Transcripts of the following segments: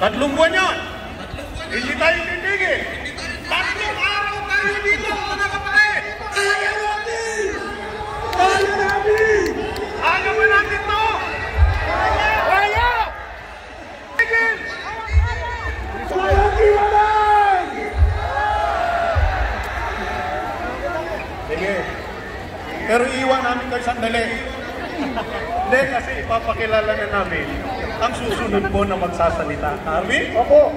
3 buwan yun. Hindi tayo titigil. 3 araw tayo dito, mga kapatid. Kaya natin! Kaya natin! Ayaw ba natin to? Kaya! Tigil! Kaya kiwalan! Sige. Pero iiwan namin kayo sandali. Hindi, kasi ipapakilala na namin ang susunod po na magsasalita. Arvin? Opo,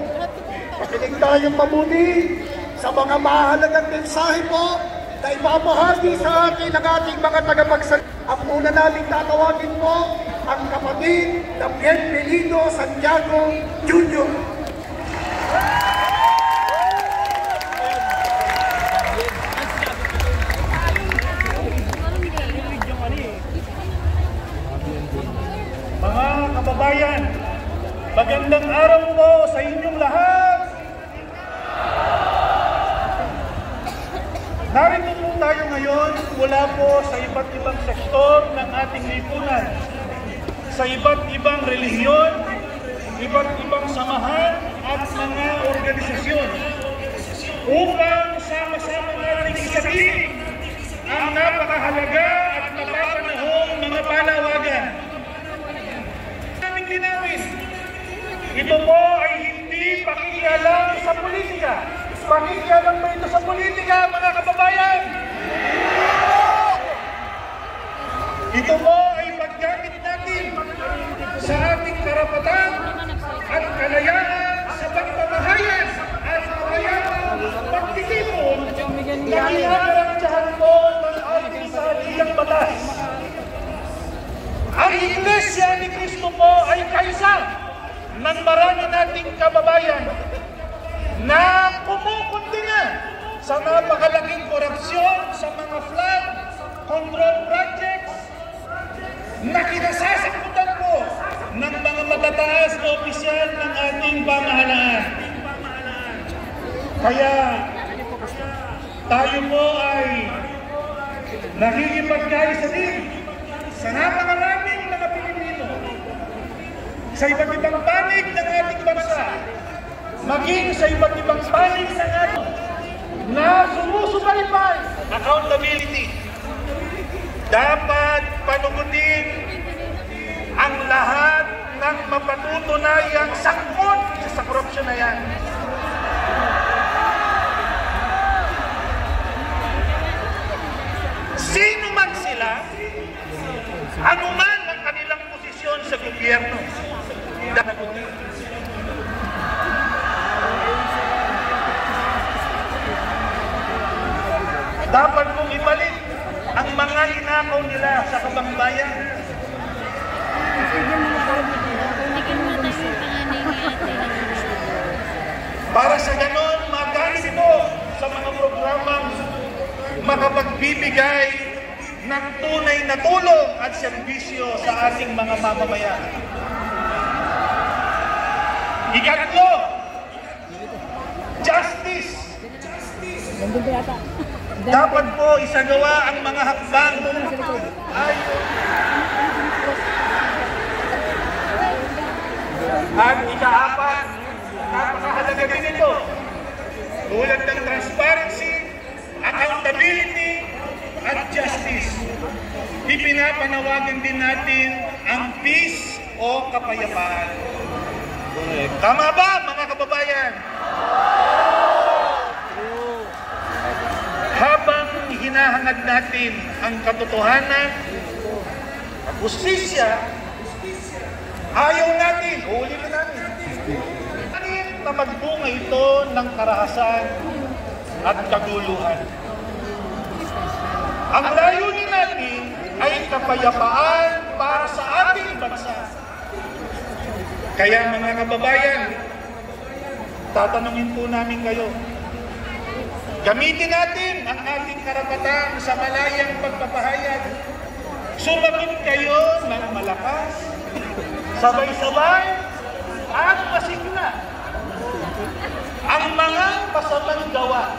pakinig tayong mabuti sa mga mahalagang mensahe po na ipapahagi sa akin ng ating mga tagapagsalita. Ang una namin tatawagin po ang kapatid na Bienvenido Santiago Jr. Mga kababayan, magandang araw po sa inyong lahat. Narito po tayo ngayon mula po sa iba't ibang sektor ng ating lipunan, sa iba't ibang relihiyon, iba't ibang samahan at mga organisasyon upang sama-sama nating isagin ang napakahalaga at napapanahong mga panawagan. Ito po ay hindi pakikialam sa politika. Pakikialam ba ito sa politika, mga kababayan? Ito po ay paggamit natin sa ating karapatan at kalayaan sa pagpapahayag at kalayaan pagtitipon na kinakaransyahan po ng ating saligang batas. Ang Iglesia ni Cristo po ay kaisa ng marami nating kababayan na kumukunti na sa napakalaking korupsyon sa mga flood control projects na kinasasakutan po ng mga matataas na opisyal ng ating pamahalaan. Kaya tayo po ay nakikipagkaisa din sa napakaraming mga Pilipino sa iba't ibang panig ng ating bansa, maging sa iba't ibang panig ng ating na sumusubaybay accountability. Dapat panugutin ang lahat ng mapatutunayang sangkot sa korupsyon na yan. Sino man sila, anuman ang kanilang posisyon sa gobyerno, dapat mong ibalik ang mga inakaw nila sa kabangbayan. Para sa ganon, magamit mo sa mga programang makapagbibigay ng tunay na tulong at serbisyo sa ating mga mamamayan. Ikatlo, justice. Dapat po isagawa ang mga hakbang at ika-apat, napakahalaga din ito. Tulad ng transparency, accountability, at justice. Ipinapanawagan din natin ang peace o kapayapaan. Tama ba, mga kababayan? Habang hinahangad natin ang katotohanan at justisya, ayaw natin, uuli na natin, na magbunga ito ng karahasan at kaguluhan. Ang layunin natin ay kapayapaan para sa ating bansa. Kaya mga kababayan, tatanungin po namin kayo, gamitin natin ang ating karapatan sa malayang pagpapahayag. Sumagot kayo ng malakas, sabay-sabay at masigla. Ang mga masamang gawa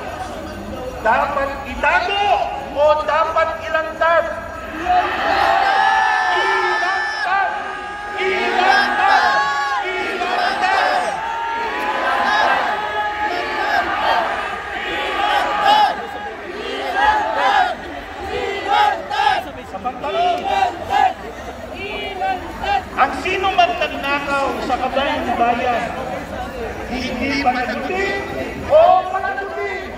dapat itago o dapat ilantad. Ilantad! Ilantad! Ilantad! ikaw sa kabayang bayan, hindi panagutin o panagutin?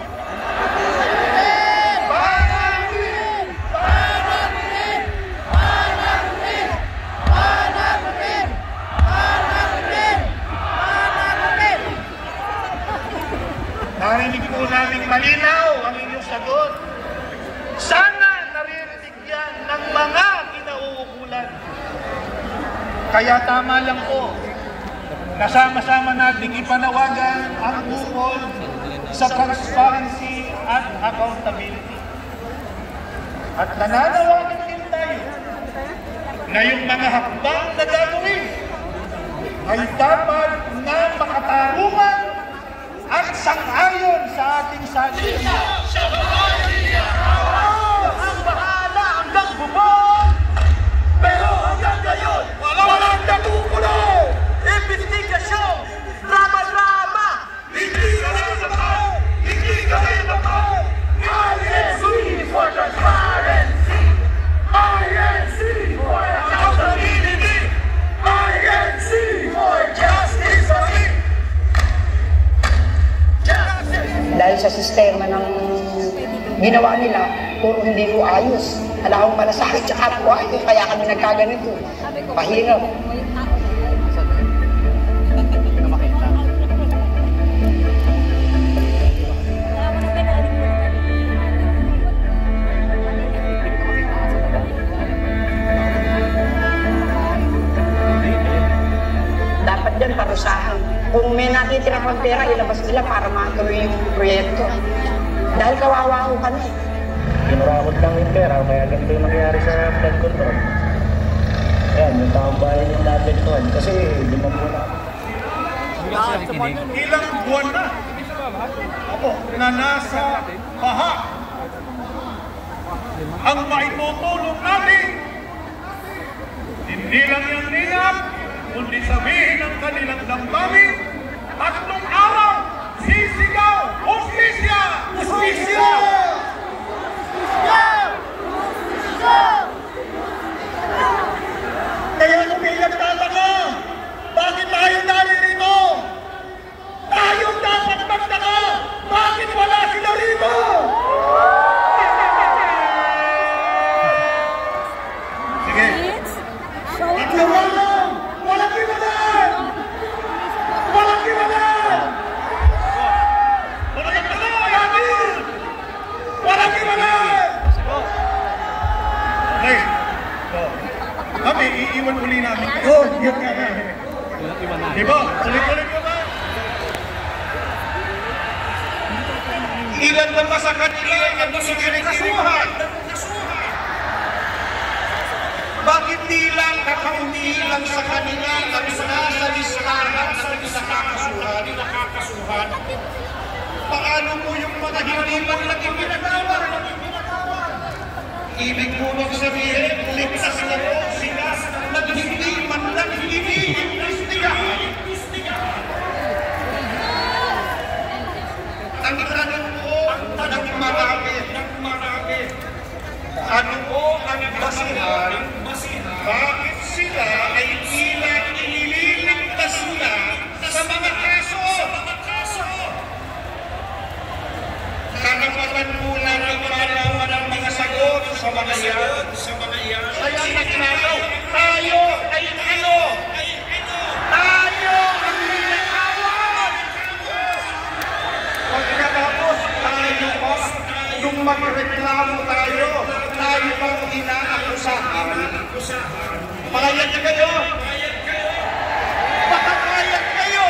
Panagutin! Panagutin! Panagutin! Panagutin! Panagutin! Panagutin! Narinig po namin malinaw ang inyong sagot. Sana naririnig yan ng mga kinauukulan. Kaya tama lang po, kasama-sama nating ipanawagan ang ukol sa transparency at accountability. At nananawagan din tayo na yung mga hakbang na gagawin ay dapat na makatarungan at sang-ayon sa ating salita. Ang bahala hanggang bubong, pero hanggang ngayon, walang natutuloy! Investigasyon! Drama-drama! Hindi kami naman! Hindi kami naman! INC for transparency! INC for accountability! INC for justice for me! Dahil sa sistema ng ginawa nila, puro hindi ko ayos. Wala akong malasakit sa kapwa ito, kaya kami nagkaganito. Pahirap. Dapat dyan parusahan. Kung may natitira pang pera, ilabas nila para matuloy yung proyekto. Dahil kawawa ko kami. Ginuramot lang yung pera, kaya ganito yung nangyayari sa flood control. Ayan, yung taong bayan yung naapektuhan kasi lumambo na. Ilang buwan na ako na nasa baha. Ang maitutulong namin, hindi lang yung niyap, kundi sabihin ng kanilang damdamin, tatlong araw, sisigaw, Hustisya! Hustisya! Kaya kung may nagtataka, bakit tayo naririto? Tayo dapat magtaka, bakit wala sila rito? Sige. Ikaw lang! Walang iwanan! Walang iwanan! Walang iwanan! Walang iwanan! Hey! Kami, iiwan uli namin. Oh, yun nga. Diba? Ulit-ulit ko ba? Ilan na ba sa kanila ang nasikasuhan? Bakit di lang kakaunti lang sa kanila ang nasa listahan sa nakakasuhan? Paano mo yung mga hindi man lang yung ginagawa? Ibig mo bang sabihin, ligtas na po sila na hindi man lang iniimbestigahan? Ang tanong mo ng marami, ano po ang basihan? Bakit sila ay tila iniligtas nila sa mga kaso? Karapatan po natin malaman ang mga sagot sa mga iyan. Kaya nagnagaw, tayo ay ano? Tayo ang ninakawan! Pagkatapos tayo pa, nung magreklamo tayo bang inaakusahan? Payag kayo! Baka payag kayo!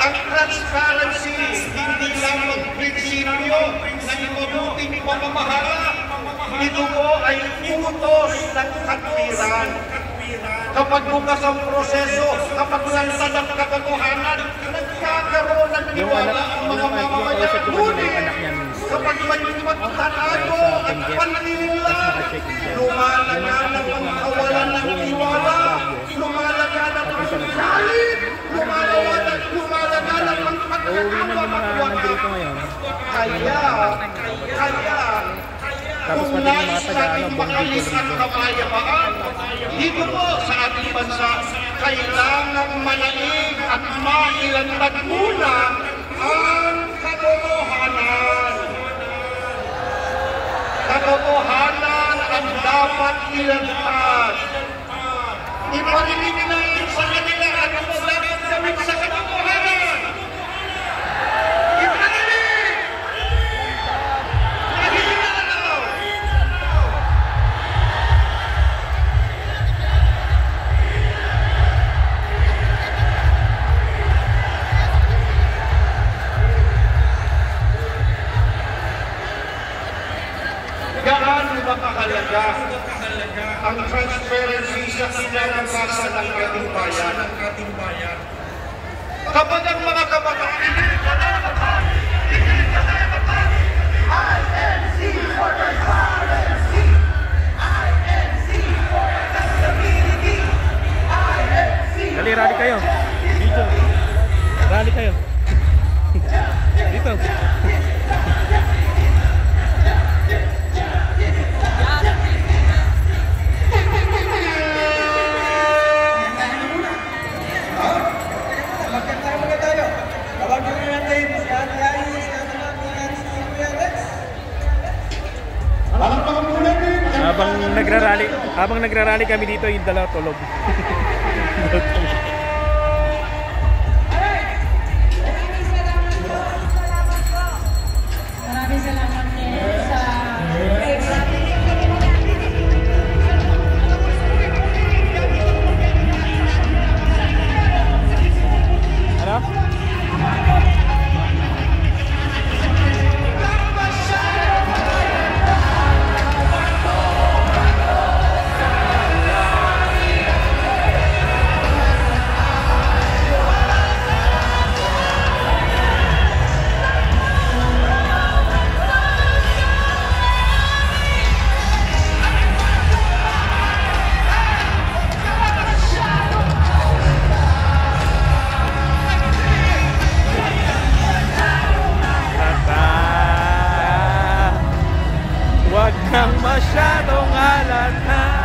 Ang transparency, hindi lamang prinsipyo ng mabuting pamamahala. Ito po ay utos ng katwiran. Kapag bukas ang proseso, kapag lansad ang katotohanan, nagkakaroon ng tiwala ang mga mamamayan. Ngunit, kapag may magtatago at paninilan, lumalaganap ang kawalan ng tiwala, lumalaganap ang galit, lumalaganap ang pagkakawa. Kaya, Tapos kung pati yung mga nais taga natin makalis ang kapayapaan, dito po sa ating bansa, kailangan manaig at mailandag muna ang katotohanan. Katotohanan ang dapat ilantad. Iparinig natin sa kanila at ang dapat gawin sa katotohanan. Iparinig! Mahinaw! Gaano ba kahalaga ang transparency sa kinalakasan ng ating bayan? Kapag ang mga kabataan INC for transparency! INC for accessibility! INC! Dali, rally kayo. Dito. Rally kayo. Dito. Habang nagrarally kami dito, yung dalawa tulog. Maraming salamat sa ano? Huwag kang masyadong halata.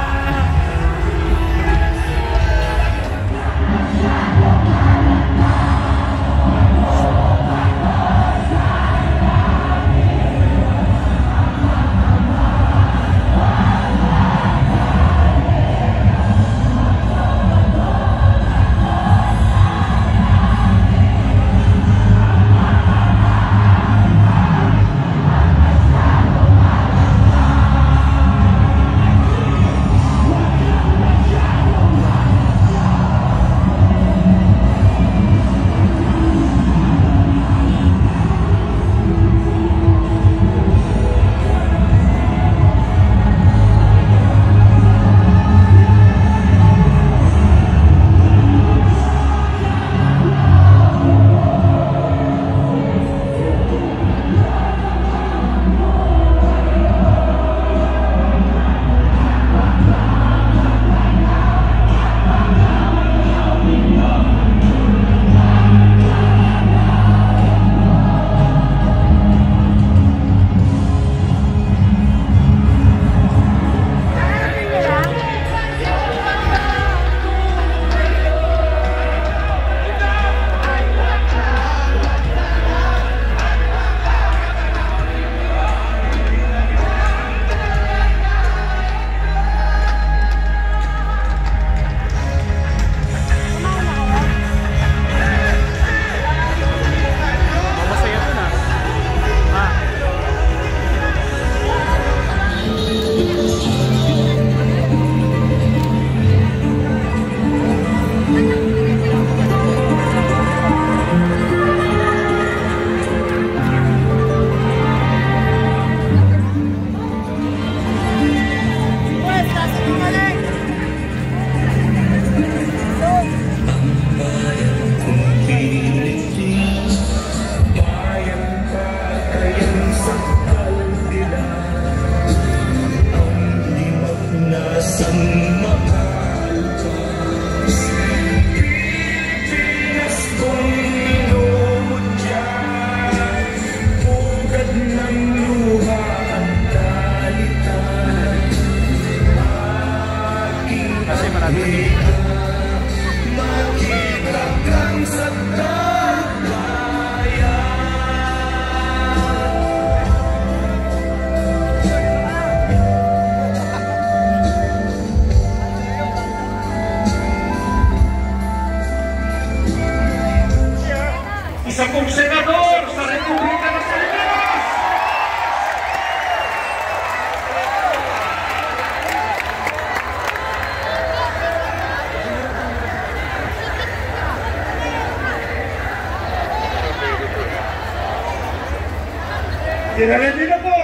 Ready na po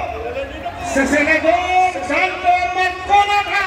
sa Senador Santo Marcoleta!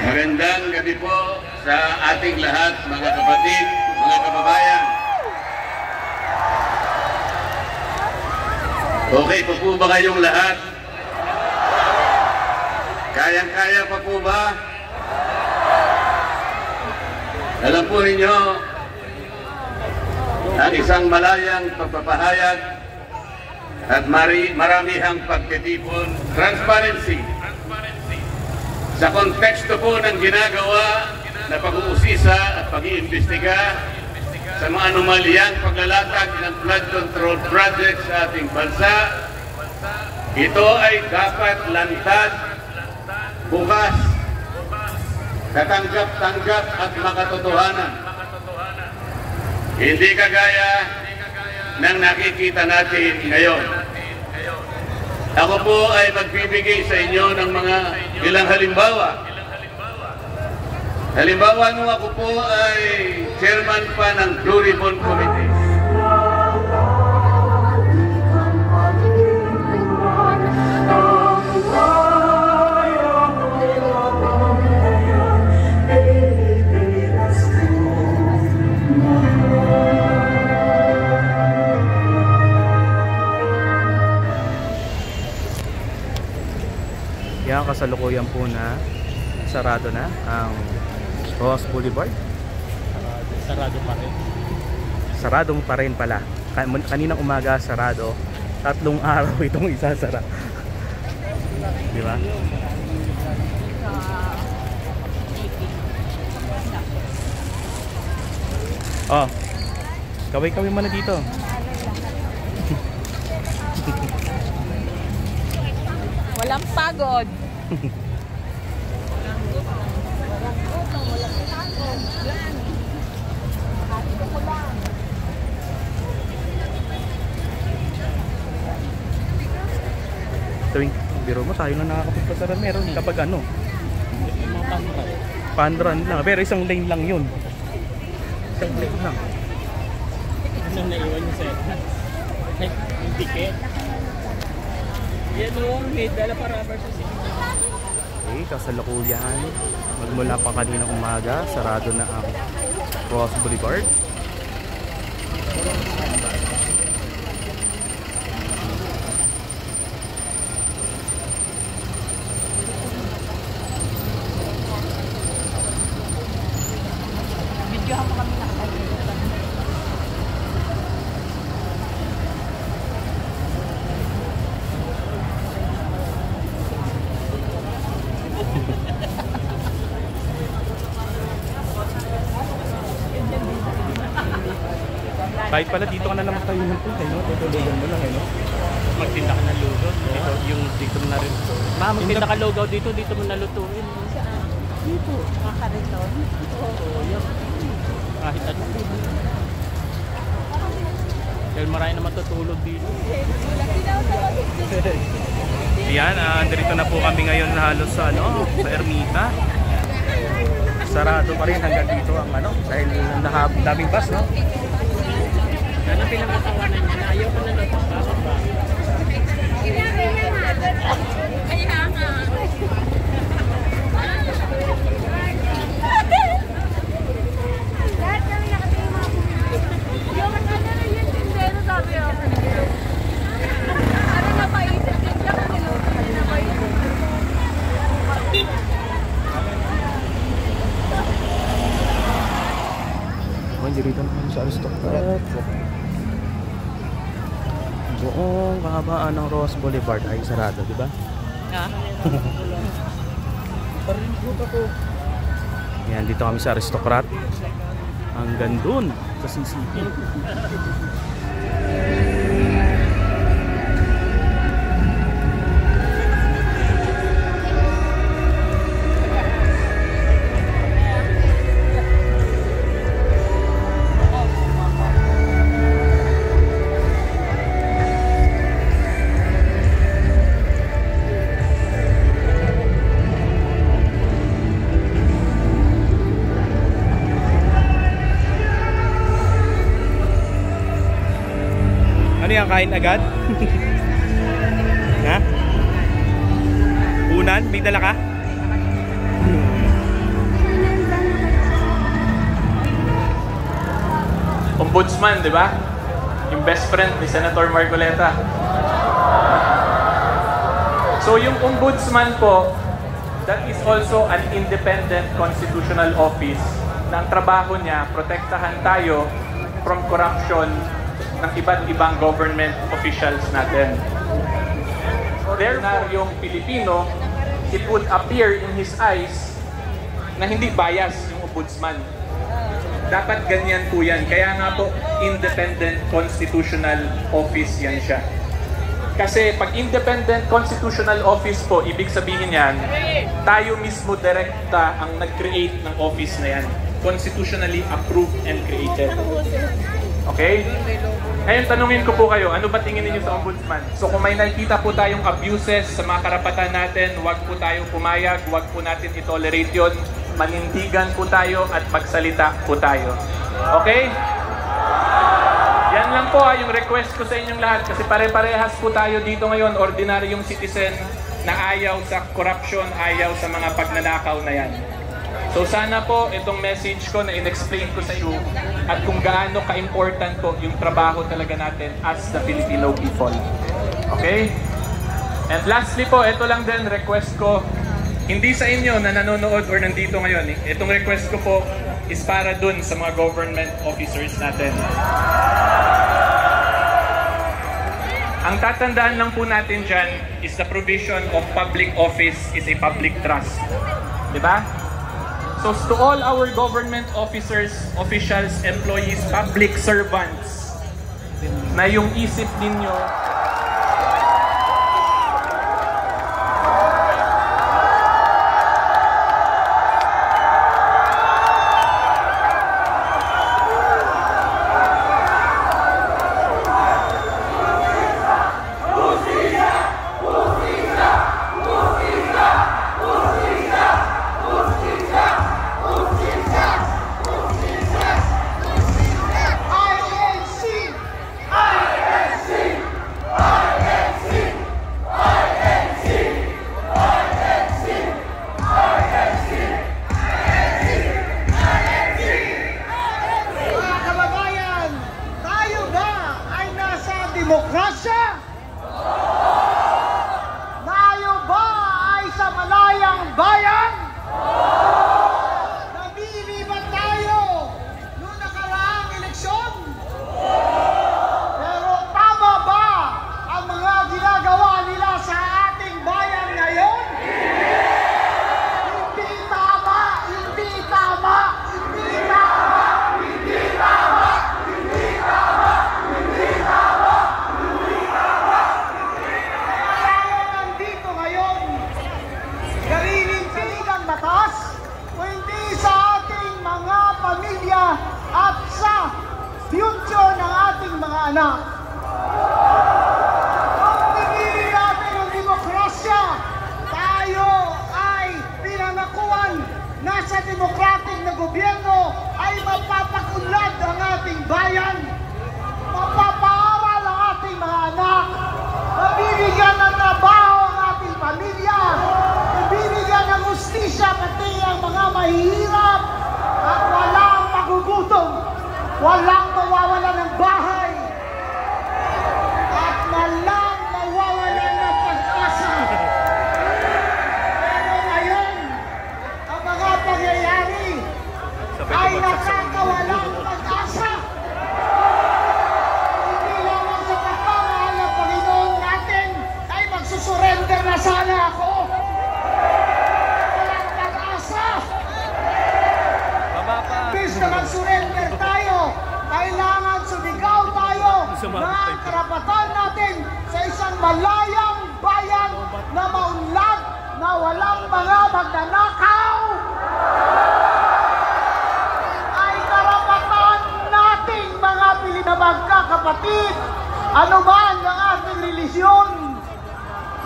Magandang gabi po sa ating lahat, mga kapatid, mga kababayan. Okay pa po ba kayong lahat? Kayang-kaya pa po ba? Alam po ninyo, ang isang malayang pagpapahayag at maramihang pagtitipon, transparency. Sa konteksto po ng ginagawa na pag-uusisa at pag-iimbestiga sa mga anomalyang paglalatag ng flood control project sa ating bansa, ito ay dapat lantad, bukas, katanggap-tanggap at makatotohanan. Hindi kagaya ng nakikita natin ngayon. Ako po ay magbibigay sa inyo ng mga ilang halimbawa. Halimbawa nung ako po ay chairman pa ng Blue Ribbon Committee. Yan, kasalukuyan po na sarado na ang Ross Boulevard. Sarado pa rin. Saradong pa rin pala. Kaninang umaga sarado, 3 araw itong isasara. Di ba? Oh, kaway-kaway mo na dito. Walang pagod. Tuwing biro mo, tayo na nakakapunta sa meron kapag ano. Pan-run lang. Pero isang lane lang yun. Isang lane lang. Ano naiwan niyo sir? Yung ticket. Yan o, may dala pa rubber sa sila. Okay, kasalukuyan. Magmula pa kaninang umaga, sarado na ang Ross Boulevard. Videohan mo kami na. Kahit pala dito ka na naman tayo ng punta, no? Tutulugan mo lang, no? Magtinda ka ng lugaw. Dito, yung dito mo na rin. Magtinda ka lugaw dito, dito mo nalutuin. Dito. Makakariton. Oo, yan. Kahit ano. Dahil marami na matutulog dito. Yan, andito na po kami ngayon halos sa, ano, sa Ermita. Sarado pa rin hanggang dito ang ano, dahil daming bus, no? Yan ang pinagkatawanan niya na ayaw ko na napapasok ba? Kaya nga. Lahat kami nakatingin mga yung ano na yun, tindero sabi ako. Ano na paisip din siya kung niluto na napaisip. Dito naman sa Aristocrat. Buong kahabaan ng Ross Boulevard ay sarado, di ba? Yan, dito kami sa Aristocrat. Hanggang dun sa CCP. yan, kain agad? Ha? Unan? May dala ka? Ombudsman, di ba? Yung best friend ni Senator Marcoleta. So yung ombudsman po, that is also an independent constitutional office na ang trabaho niya, protektahan tayo from corruption ng iba't ibang government officials natin. Therefore, yung Pilipino, it would appear in his eyes na hindi bias yung ombudsman. Dapat ganyan po yan. Kaya nga po, independent constitutional office yan siya. Kasi pag independent constitutional office po, ibig sabihin yan, tayo mismo direkta ang nag-create ng office na yan. Constitutionally approved and created. Okay? Ngayon, tanungin ko po kayo, ano ba tingin niyo sa ombudsman? So kung may nakikita po tayong abuses sa mga karapatan natin, huwag po tayong pumayag, huwag po natin itolerate yun. Manindigan po tayo at magsalita po tayo. Okay? Yan lang po yung request ko sa inyong lahat kasi pare-parehas po tayo dito ngayon, ordinaryong citizen na ayaw sa corruption, ayaw sa mga pagnanakaw na yan. So sana po itong message ko na in-explain ko sa iyo at kung gaano ka-important po yung trabaho talaga natin as the Filipino people. Okay? And lastly po, ito lang din request ko, hindi sa inyo na nanonood or nandito ngayon. Itong request ko po is para dun sa mga government officers natin. Ang tatandaan lang po natin dyan is the provision of public office is a public trust. Diba? So to all our government officers, officials, employees, public servants, na yung isip ninyo demokrasya? Tayo ba ay sa malayang bayan? Nabili ba tayo noong nakaraang eleksyon? Pero tama ba ang mga ginagawa nila sa ating bayan ngayon? Hindi tama, hindi tama, hindi tama, hindi tama, hindi tama, hindi tama. Batas o hindi sa ating mga pamilya at sa future ng ating mga anak. Kung pinili natin ang demokrasya, tayo ay pinangakuan na sa demokratik na gobyerno ay mapapakunlad ang ating bayan, mapapaaral ang ating mga anak, mabibigyan ng trabaho ang ating pamilya, bibigyan ng hustisya pati ang mga mahihirap at walang magugutom, walang mawawala ng bahay at walang mawawala ng pag-asa. Pero ngayon, ang mga pangyayari ay nakakawalang pag-asa. Hindi lamang sa pagmamahal ng Panginoon natin ay magsusurrender na sana ako. Imbis na mag-surrender tayo, kailangan sumigaw tayo ng karapatan natin sa isang malayang bayan na maunlad, na walang mga magnanakaw. Ay karapatan nating mga Pilipino magkakapatid, anuman ang ating relisyon,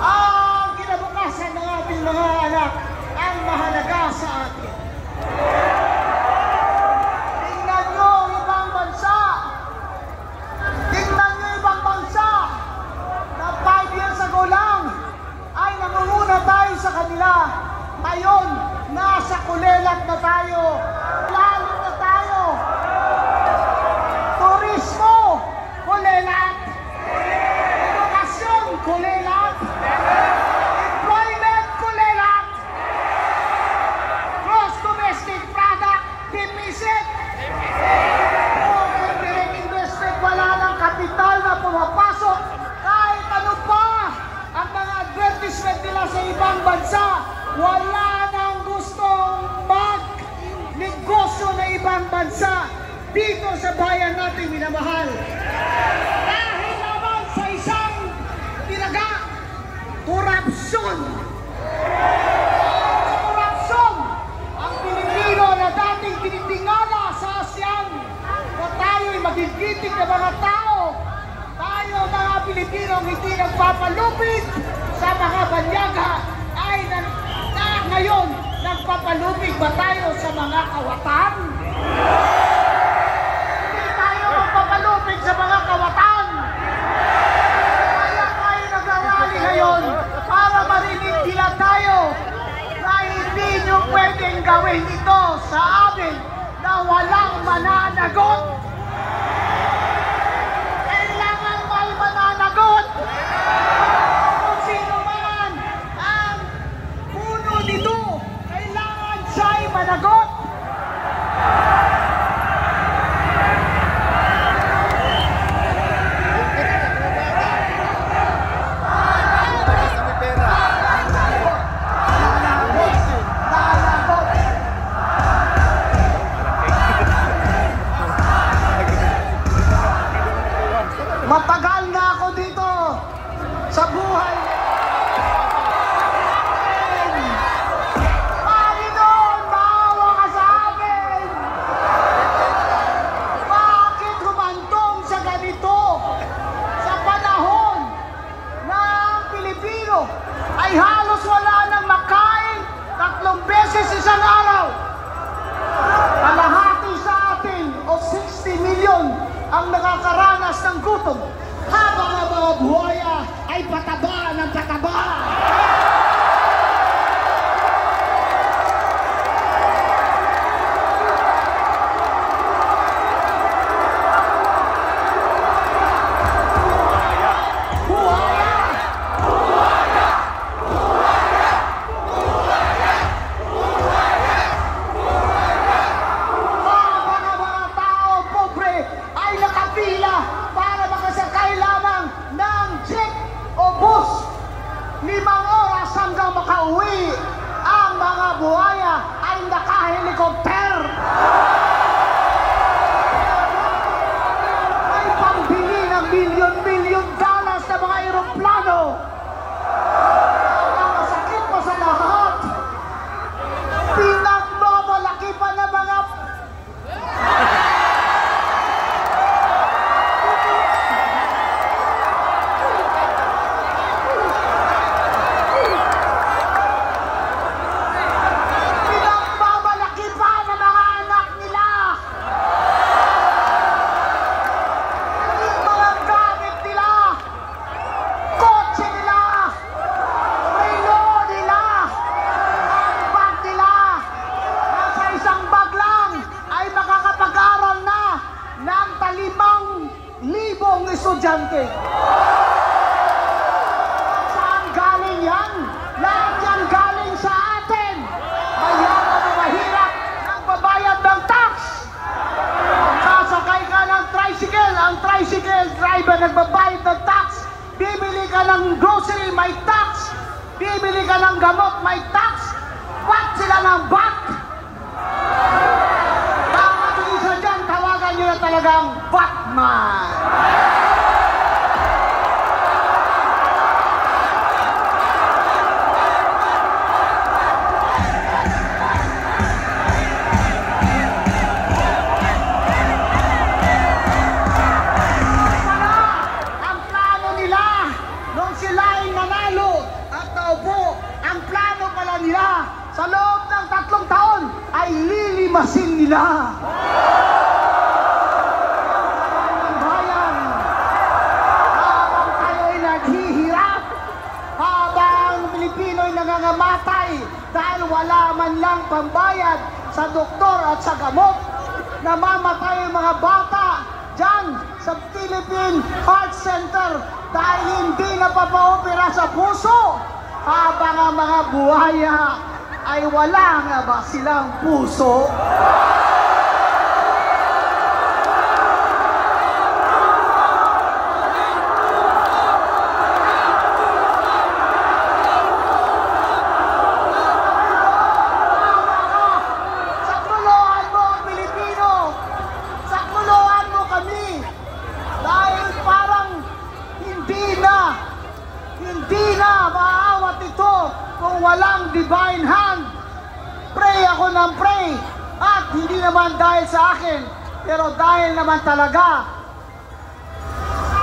ang kinabukasan ng ating mga anak ang mahalaga sa atin. Tingnan nyo ibang bansa nasa kulelat na tayo. Lalo na tayo. Turismo, kulelat. Edukasyon, kulelat. Employment, kulelat. Gross domestic product, deficit. Foreign direct investment, wala ng kapital na pumapasok. Kahit ano pa ang mga advertisement nila sa ibang bansa, wala nang gustong mag-negosyo na ibang bansa dito sa bayan natin minamahal. Dahil naman sa isang tinaga, korupsyon. Korupsyon ang Pilipino na dating tinitingala sa ASEAN na tayo'y magigiting na mga tao. Tayo mga Pilipino hindi nagpapalupit sa mga banyaga ay ngayon nagpapalupit ba tayo sa mga kawatan? Hindi tayo magpapalupit sa mga kawatan. Kaya tayo nag-arali ngayon para marinig nila tayo na hindi nyo pwedeng gawin ito sa amin na walang mananagot. Kailangan may mananagot. Kung sino man ang puno nito, kailangan siya'y managot. Matagal na ako dito sa buhay. Panginoon, maawa ka sa amin. Bakit humantong sa ganito? Sa panahon ng Pilipino ay halos wala nang makain 3 beses isang araw. Kalahati sa atin o 60 milyon ang nakakaranas ng gutom, habang ang mga buhaya ay pataba ng pataba. Makauwi ang mga buhaya ay naka-helicopter. May pambili ng milyon-milyon dollars na mga aeroplano. Ang masakit pa sa lahat, pinagmamalaki pa ng mga estudyante. Saan galing yan? Lahat yan galing sa atin. Mayaman o mahirap ng babayad ng tax. Sasakay ka ng tricycle, ang tricycle driver nagbabayad ng tax. Bibili ka ng grocery, may tax. Bibili ka ng gamot, may tax. Bat sila ng bat. Dapat isa dyan, tawagan nyo na talagang Batman. Sa loob ng 3 taon ay lilimasin nila ang bayan. Habang tayo'y naghihirap, habang Pilipino'y nangangamatay, dahil wala man lang pambayad sa doktor at sa gamot. Namamatay ang mga bata dyan sa Philippine Heart Center dahil hindi napapaopera sa puso, habang ang mga buhaya ay wala nga ba silang puso? Walang divine hand. Pray ako ng pray, at hindi naman dahil sa akin, pero dahil naman talaga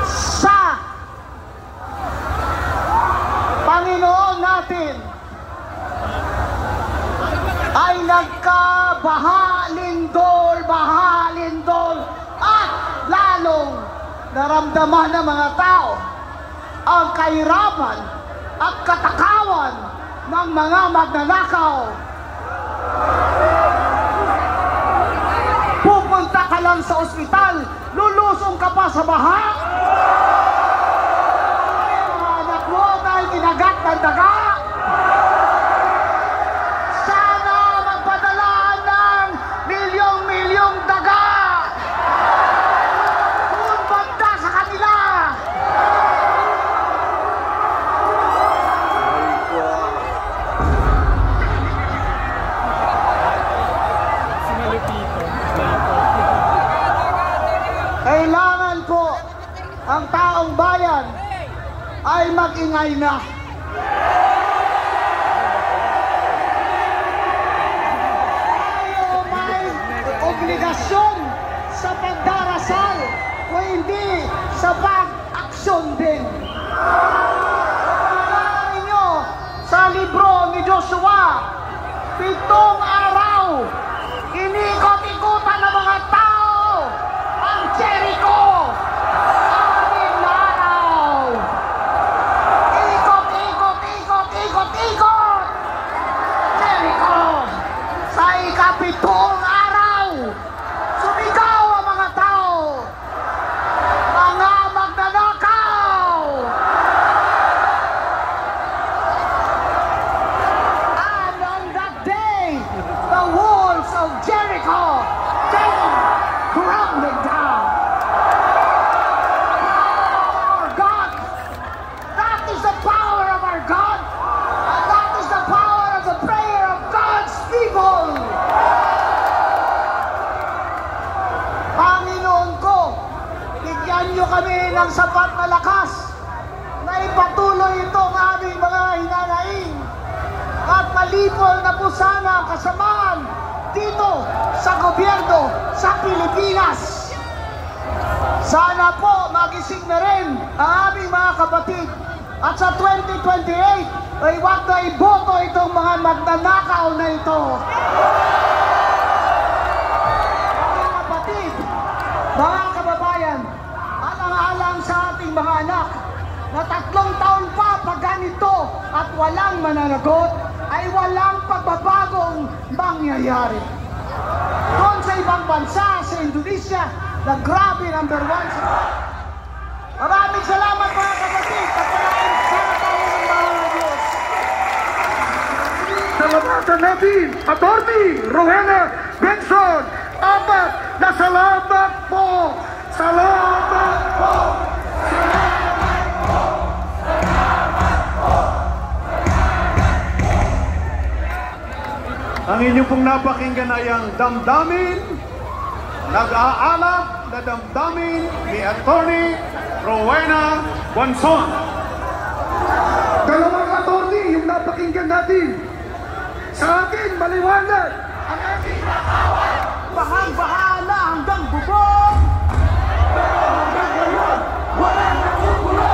sa Panginoon natin ay nagkabaha, lindol, at lalong naramdaman ng mga tao ang kahirapan at katakawan ng mga magnanakaw. Pupunta ka lang sa ospital, lulusong ka pa sa baha. Mga anak mo dahil kinagat ng daga. Sana magpadalaan ng milyong-milyong daga. Kung banda sa kanila. Kailangan po ang taong bayan ay mag-ingay na. Tayo may obligasyon sa pagdarasal o hindi sa pag-aksyon din. Kailangan ninyo sa libro ni Joshua, 7 araw, inikot-ikutan ng mga tao ang Jericho. Anim na araw. Ikot. Jericho. Sa ikapitong araw, sumigaw ang mga tao. Mga magnanakaw. And on that day, the walls of Jericho came crumbling down. Our God, that is the power of our God, and that is the power of the prayer of God's people. Panginoon ko, bigyan niyo kami ng sapat na lakas na ipatuloy itong aming mga hinanaing, at malipol na po sana ang kasamaan dito sa gobyerno sa Pilipinas. Sana po magising na rin ang aming mga kapatid, at sa 2028 ay wag na iboto itong mga magnanakaw na ito. Mga kapatid, mga kababayan, alang-alang sa ating mga anak na 3 taon pa pag ganito at walang mananagot, ay walang pagbabagong mangyayari. Doon sa ibang bansa, sa Indonesia, na grabe number 1 sa... Maraming salamat mga kapatid, at maraming sana tayo ng mahal na Diyos. Salamatan natin, Atty. Rowena Benson. Apat na salamat po. Salamat po. Ang inyong pong napakinggan ay ang damdamin, nag-aalap na damdamin ni Atty. Rowena Benson. Dalawang attorney yung napakinggan natin. Sa akin, maliwanag ang aking nakawal. Bahang-baha na hanggang bubong. Hanggang ngayon, wala nakukulo.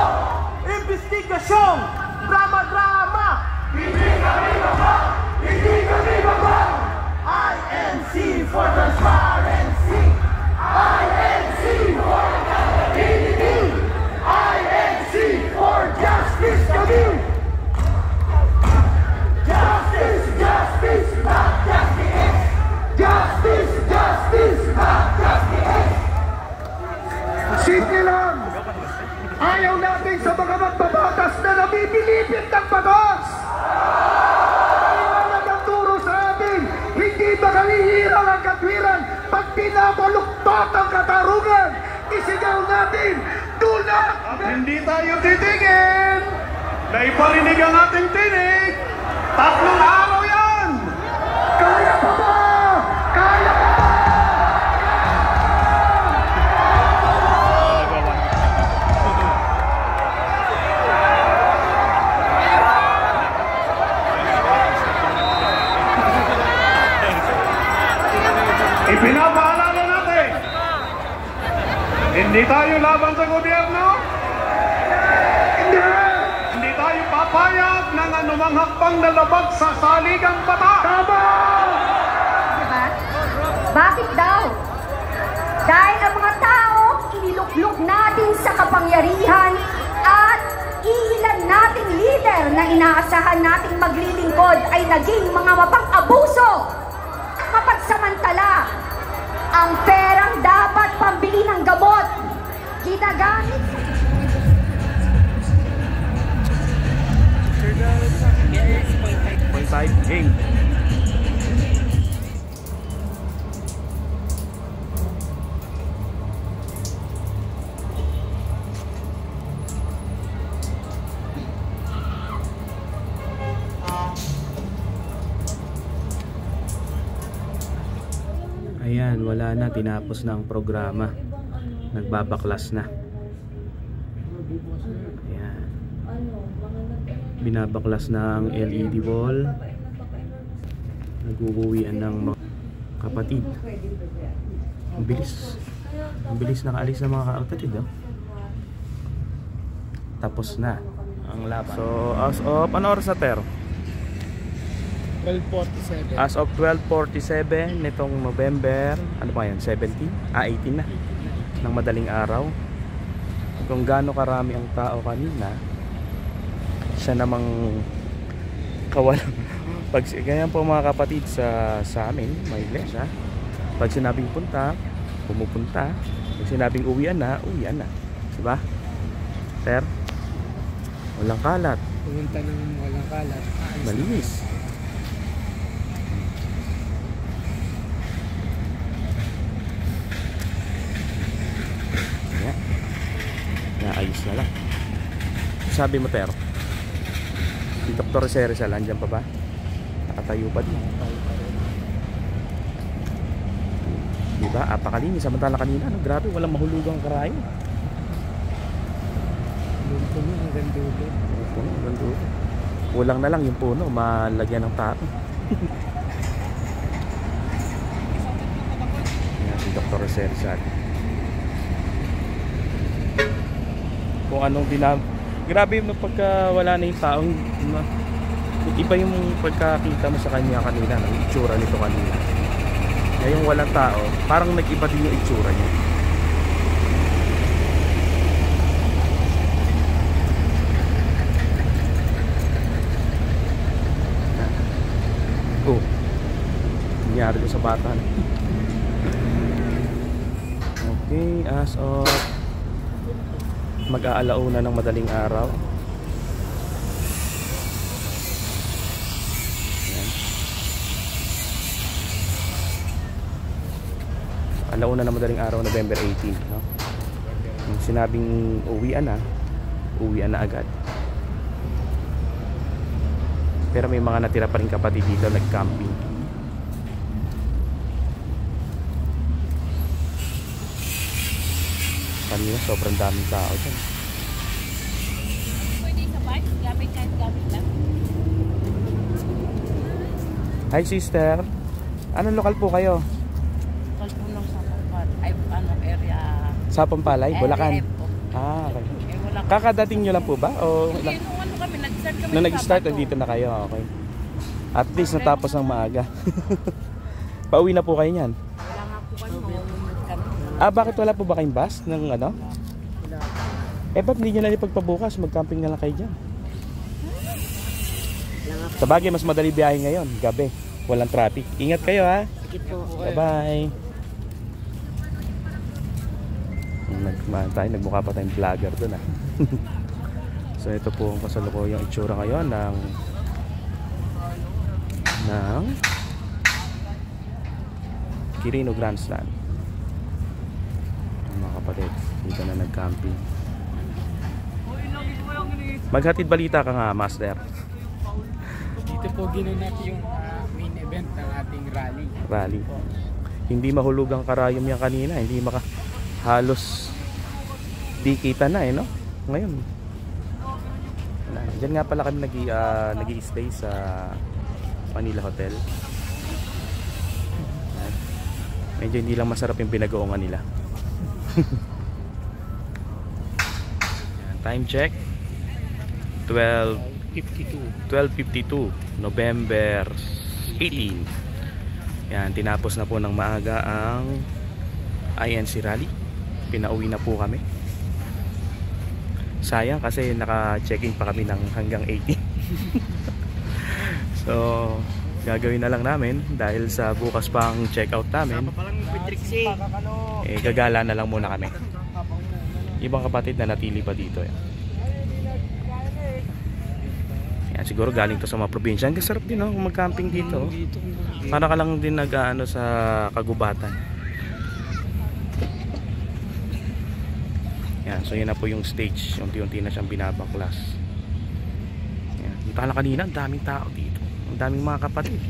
Investigasyong drama-drama. Hindi kami baba! Hindi kami baba! INC for transparency. INC for accountability! INC for justice kami! Justice! Nahihirang ang katwiran pag pinabaluktot ang katarungan. Isigaw natin, tulak! At hindi tayo titigil! Naiparinig ang ating tinig! 3 araw yan! Kaya pa ba? Kaya pa ba? Ipinapaalala natin, hindi tayo laban sa gobyerno, hindi tayo papayag ng anumang hakbang na labag sa saligang batas. Tama! Diba? Bakit daw? Dahil ang mga tao iniluklok natin sa kapangyarihan at iilan nating leader na inaasahan nating maglilingkod ay naging mga mapang-abuso. Mapagsamantala, ang perang dapat pambili ng gamot, ginagamit sa 0.5 Ayan, wala na, tinapos na ang programa. Nagbabaklas na. Ayan. Binabaklas na ang LED wall. Nag-uuwian ng mga kapatid. Ang bilis. Ang bilis nakaalis ng mga kapatid, oh. Tapos na ang laban. So, as of, ano oras na, Ter? 12:47. As of 12:47 nitong November, ano pa yan, 17? 18 na ng madaling araw. Kung gaano karami ang tao kanina, siya namang kawalang pag ganyan po mga kapatid sa amin, may iglesia. Pag sinabing punta, pumupunta. Pag sinabing uwian na, diba? Ter, walang kalat. Pumunta ng walang kalat. Malinis. Ayos na lang. Sabi mo, Ter, si Dr. Rizal, andyan pa ba? Nakatayo pa din. Diba? Apakalinis. Samantala kanina, ano, grabe, walang mahulugang karayo. Yung puno hanggang dulo. Puno hanggang dulo. Kulang na lang yung puno, malagyan ng tapo. Yan, si Dr. Rizal. Kung anong grabe yung pagka wala na yung taong iba yung pagkakita mo sa kanya kanina, ng itsura nito kanina. Ngayong walang tao, parang nag-iba din yung itsura niya. Oh, nangyari ko sa bata. Okay, as of mag-aalauna ng madaling araw. Ayan. Alauna ng madaling araw, November 18, no? Yung sinabing uwian na agad. Pero may mga natira pa rin kapatid dito nag-camping. Kanina sobrang daming tao dyan. Pwede sa bike, gamit lang. Hi sister, anong lokal po kayo? Lokal po ng area. Sapampalay, Bulacan? Area po. Ah, okay. Bulacan. Kakadating nyo lang po ba? O Hindi, nung kami, nag-start kami. nung nag-start, nandito na kayo, okay. At least natapos ng maaga. Pauwi na po kayo niyan? Wala nga po kami. Bakit wala po ba kayong bus ng ano? Ba't hindi nyo na ipagpabukas? Mag-camping na lang kayo dyan. Sa bagay, mas madali biyahe ngayon, gabi. Walang traffic. Ingat kayo, ha? Sige po. Bye-bye. Nagmukha pa tayong vlogger doon, ha? So, ito po ang kasalukuyang itsura ngayon ng Quirino Grandstand. Mga kapatid, dito na nag-camping. Maghatid balita ka nga, Master. Dito po ginanap yung main event ng ating rally. Hindi mahulog ang karayom yan kanina. Hindi halos di kita na no? Ngayon. Diyan nga pala kami nag-i-stay sa Manila Hotel. Medyo hindi lang masarap yung pinag-uungan nila. Time check 12:52 November 18. Yan, tinapos na po ng maaga ang INC Rally. Pinauwi na po kami. Sayang kasi naka-check-in pa kami ng hanggang 18. So gagawin na lang namin dahil sa bukas pang check-out namin. Gagala na lang muna kami. Ibang kapatid na natili pa dito. Yan, siguro galing to sa mga probinsya. Ang sarap din mag-camping dito. Para ka lang din nag-ano sa kagubatan. Yan, so yun na po yung stage. Unti-unti na siyang binabaklas. Yan, yung tala kanina, ang daming tao dito. Ang daming mga kapatid.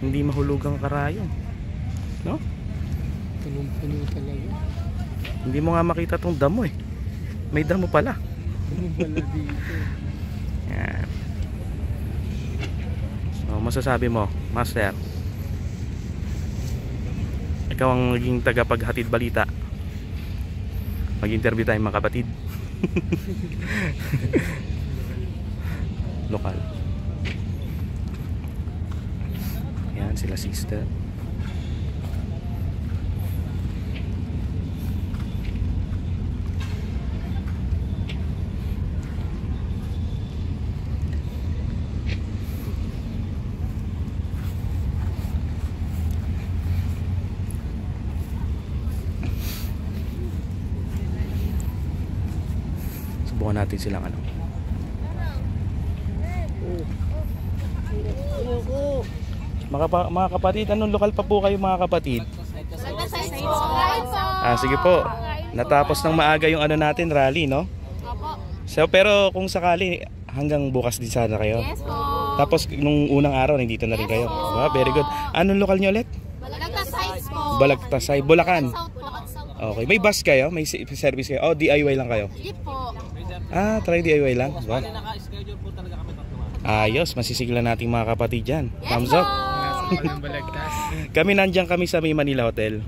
Hindi mahulog ang karayom. No? Punong-puno talaga. Hindi mo nga makita tong damo eh. May damo pala. Damo pala dito. Yan. So, masasabi mo, Master? Ikaw ang naging tagapaghatid balita. Mag-interview tayo mga kapatid. Lokal. Yan sila sister. Subukan natin silang ano. Mga kapatid, anong lokal pa po kayo mga kapatid? Sige po. Natapos ng maaga yung ano natin, rally, no? So, pero kung sakali, hanggang bukas din sana kayo? Yes po. Tapos nung unang araw, nandito na rin kayo? Very good. Anong lokal nyo ulit? Balagtasay po. Balagtasay, Bulacan. Okay, may bus kayo? May service kayo? DIY lang kayo? Hindi po. Try DIY lang? Wow. Ayos, masisiglan natin mga kapatid dyan. Thumbs up. Kami nandiyan kami sa may Manila Hotel.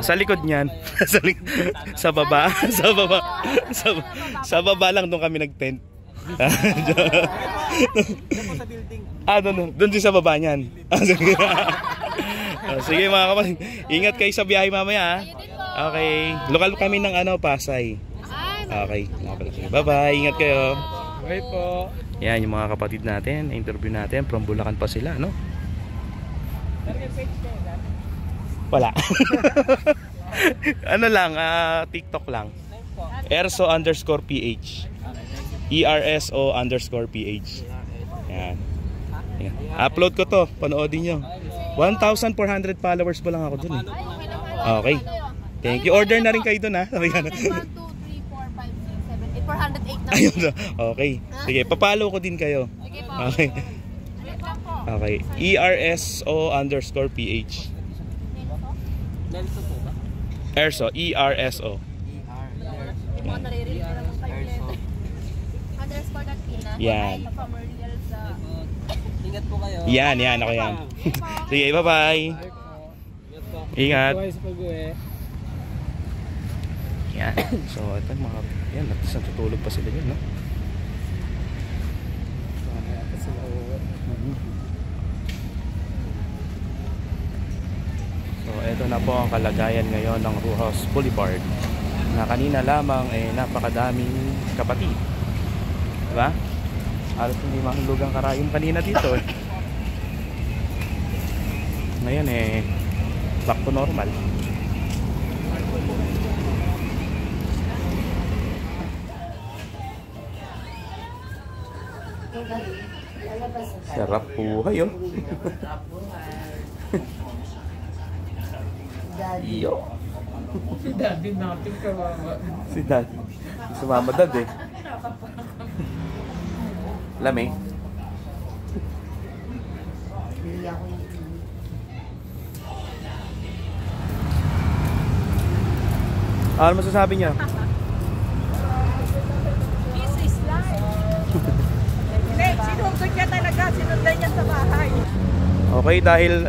Sa likod niyan. Sa baba. Sa baba lang doon kami nag-tent. Doon din sa baba niyan. Sige mga kapatid, ingat kayo sa biyahe mamaya. Okay, lokal kami ng Pasay. Okay, bye bye, ingat kayo. Bye po. Yan yung mga kapatid natin, interview natin, from Bulacan pa sila, no? Wala. Ano lang, TikTok lang. ERSO_PH. ERSO_PH. Yan. Upload ko to, panoodin nyo. 1,400 followers pa lang ako dun eh. Okay. Thank you. Order na rin kayo dun ha. 1, 2, 3, 4, 5, 6, 7, 8, 408 na. Ayun na. Okay. Sige, papalo ko din kayo. Okay. Okay. ERSO_PH. ERSO. ERSO. Yan. Ingat po kayo. Yan. Ako yan. Sige, bye-bye. Ingat. Yan. So, ito mga... Yan, natutulog pa sila yun, no? So, ito na po ang kalagayan ngayon ng Ruhos Boulevard. Na kanina lamang napakadaming kapatid. Diba? Halos hindi mahulog ang karayom kanina dito eh. Ngayon back to normal. Sarap buhay oh. Iyo. Si daddy natin kawawa. Si daddy. Sumama dad eh. Lamig. Ano masasabi niya? This is life. Sinunod niya talaga, sinundan niya sa bahay. Okay,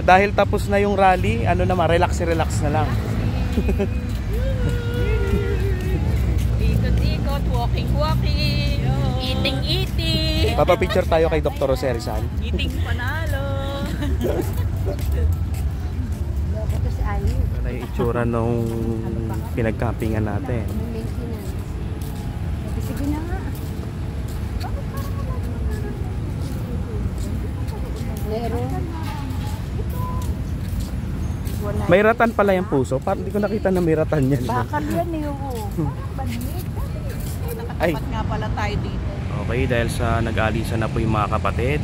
dahil tapos na yung rally, ano naman, relax na lang. Ikot-ikot, walking, eating. Papapicture tayo kay Dr. Jose Rizal. Eating panalo. Ito na yung itsura nung pinagkampingan natin. Sige na nga. Meron. May ratan pala yung puso. Parang hindi ko nakita na may ratan yan. Bakal yan eh, oo. Ay. Nakatapat nga pala tayo dito. Okay, dahil sa nag-alisa na po yung mga kapatid.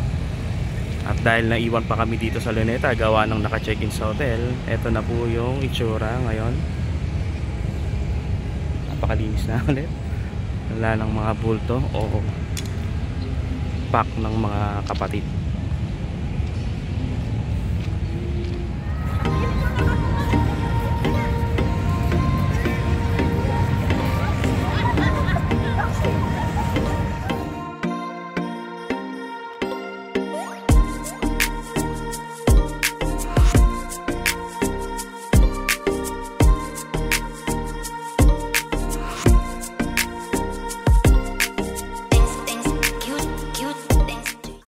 At dahil naiwan pa kami dito sa Luneta, gawa ng naka-check-in sa hotel. Ito na po yung itsura ngayon. Napakalinis na ulit. Wala ng mga bulto o pack ng mga kapatid.